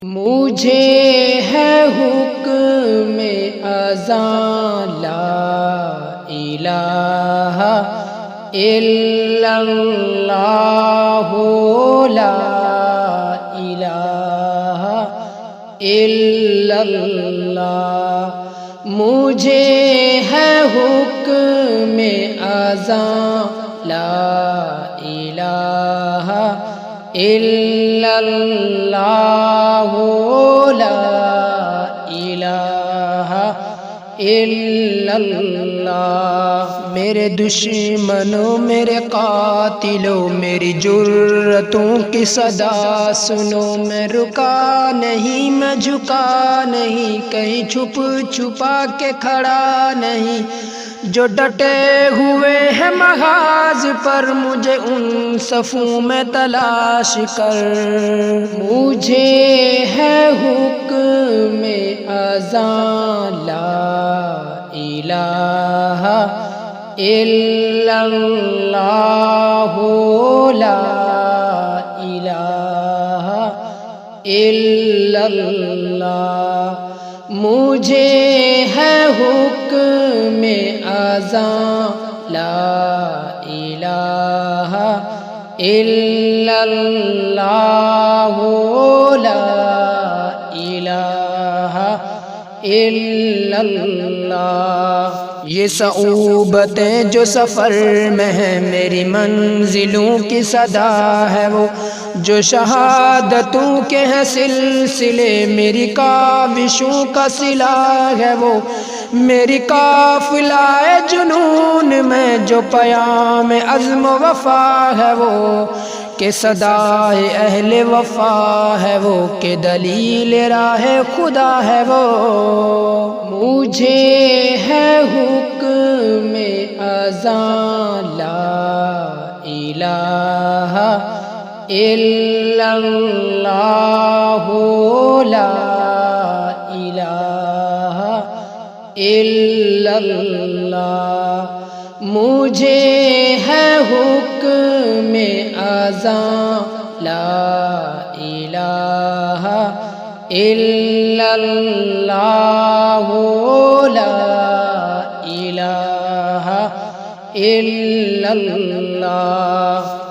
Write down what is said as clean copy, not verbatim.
مجھے ہے حکم اذان لا الہ الا اللہ لا الہ الا اللہ، مجھے ہے حکم اذان لا الہ الا اللہ لا الہ الا اللہ۔ میرے دشمنوں میرے قاتلوں میری جرتوں کی صدا سنو، میں رکا نہیں میں جھکا نہیں، کہیں چھپ چھپا کے کھڑا نہیں، جو ڈٹے ہوئے ہیں محاذ پر مجھے ان صفوں میں تلاش کر۔ مجھے ہے حکم اذان لا الہ الا اللہ لا الہ الا اللہ، مجھے ہے حکم اذان لا الہ الا اللہ لا الہ الا اللہ۔ یہ صعوبتیں جو سفر میں ہیں میری منزلوں کی صدا ہے وہ، جو شہادتوں کے ہیں سلسلے میری کاوشوں کا صلہ ہے وہ، میری قافلہ جنون میں جو پیام عزم و وفا ہے وہ، کہ صدائے اہل وفا ہے وہ، کہ دلیل راہ خدا ہے وہ۔ مجھے ہے حکم اذان لا الہ الا اللہ لا الہ الا اللہ، مجھے ہے حکم اذان لا الہ الا اللہ لا الہ الا اللہ۔